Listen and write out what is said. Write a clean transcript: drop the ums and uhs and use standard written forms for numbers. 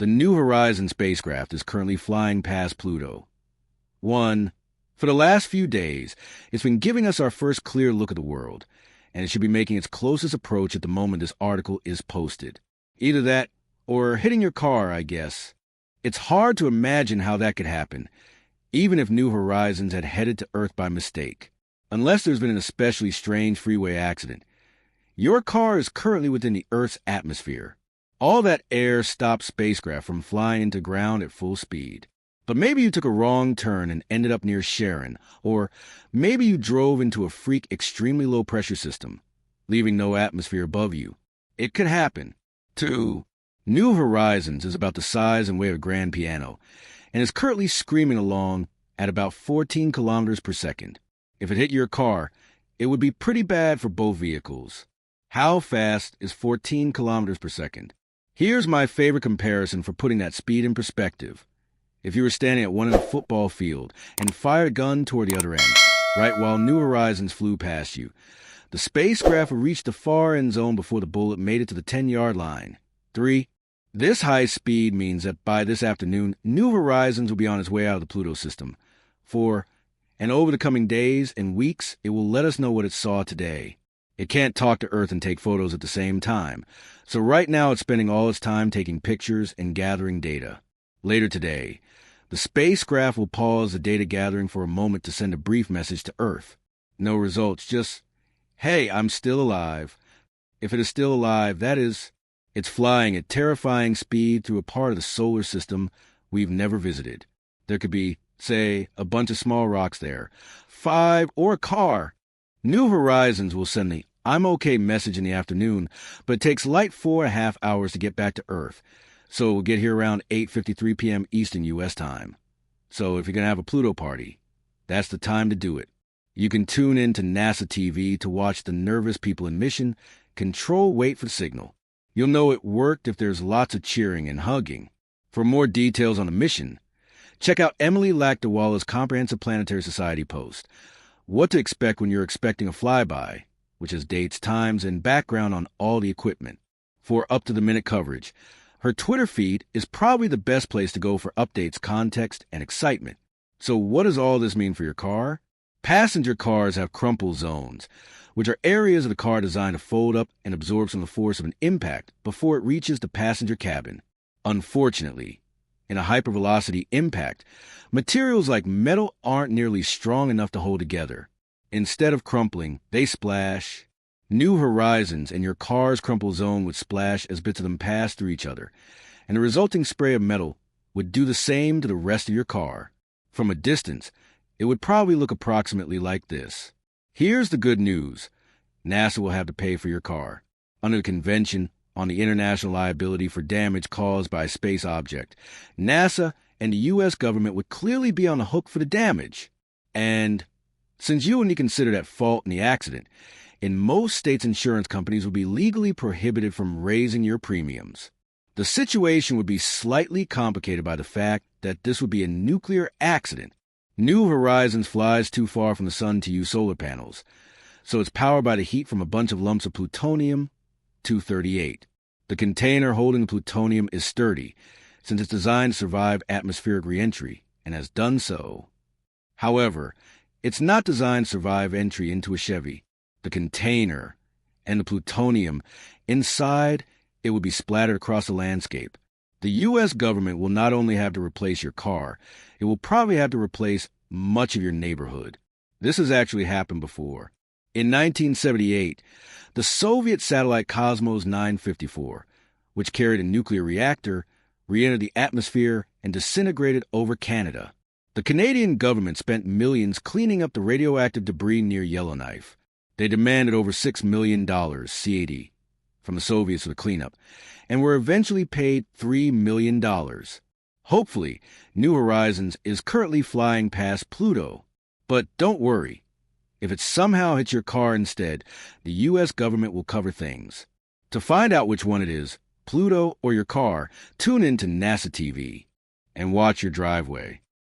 The New Horizons spacecraft is currently flying past Pluto. 1. For the last few days, it's been giving us our first clear look at the world, and it should be making its closest approach at the moment this article is posted. Either that, or hitting your car, I guess. It's hard to imagine how that could happen, even if New Horizons had headed to Earth by mistake. Unless there's been an especially strange freeway accident. Your car is currently within the Earth's atmosphere. All that air stops spacecraft from flying into ground at full speed. But maybe you took a wrong turn and ended up near Sharon, or maybe you drove into a freak extremely low pressure system, leaving no atmosphere above you. It could happen. 2. New Horizons is about the size and weight of a grand piano, and is currently screaming along at about 14 kilometers per second. If it hit your car, it would be pretty bad for both vehicles. How fast is 14 kilometers per second? Here's my favorite comparison for putting that speed in perspective. If you were standing at one end of a football field and fired a gun toward the other end, right while New Horizons flew past you, the spacecraft would reach the far end zone before the bullet made it to the 10-yard line. 3. This high speed means that by this afternoon, New Horizons will be on its way out of the Pluto system. 4. And over the coming days and weeks, it will let us know what it saw today. It can't talk to Earth and take photos at the same time, so right now it's spending all its time taking pictures and gathering data. Later today, the spacecraft will pause the data gathering for a moment to send a brief message to Earth. No results, just, hey, I'm still alive. If it is still alive, that is, it's flying at terrifying speed through a part of the solar system we've never visited. There could be, say, a bunch of small rocks there, 5, or a car. New Horizons will send the I'm okay message in the afternoon, but it takes light 4.5 hours to get back to Earth, so we'll get here around 8:53 p.m. Eastern U.S. time. So if you're going to have a Pluto party, that's the time to do it. You can tune in to NASA TV to watch the nervous people in mission wait for the signal. You'll know it worked if there's lots of cheering and hugging. For more details on the mission, check out Emily Lakdawalla's Comprehensive Planetary Society post, What to Expect When You're Expecting a Flyby, which has dates, times, and background on all the equipment. For up-to-the-minute coverage, her Twitter feed is probably the best place to go for updates, context, and excitement. So what does all this mean for your car? Passenger cars have crumple zones, which are areas of the car designed to fold up and absorb some of the force of an impact before it reaches the passenger cabin. Unfortunately, in a hypervelocity impact, materials like metal aren't nearly strong enough to hold together. Instead of crumpling, they splash. New Horizons and your car's crumple zone would splash as bits of them pass through each other, and the resulting spray of metal would do the same to the rest of your car. From a distance, it would probably look approximately like this. Here's the good news. NASA will have to pay for your car. Under the Convention on the International Liability for Damage Caused by a Space Object, NASA and the U.S. government would clearly be on the hook for the damage. And since you wouldn't be considered at fault in the accident, in most states insurance companies would be legally prohibited from raising your premiums. The situation would be slightly complicated by the fact that this would be a nuclear accident. New Horizons flies too far from the sun to use solar panels, so it's powered by the heat from a bunch of lumps of plutonium-238. The container holding the plutonium is sturdy, since it's designed to survive atmospheric re-entry, and has done so. However, it's not designed to survive entry into a Chevy. The container and the plutonium inside, it would be splattered across the landscape. The U.S. government will not only have to replace your car, it will probably have to replace much of your neighborhood. This has actually happened before. In 1978, the Soviet satellite Cosmos 954, which carried a nuclear reactor, re-entered the atmosphere and disintegrated over Canada. The Canadian government spent millions cleaning up the radioactive debris near Yellowknife. They demanded over $6 million CAD from the Soviets for the cleanup, and were eventually paid $3 million. Hopefully, New Horizons is currently flying past Pluto. But don't worry. If it somehow hits your car instead, the U.S. government will cover things. To find out which one it is, Pluto or your car, tune in to NASA TV and watch your driveway.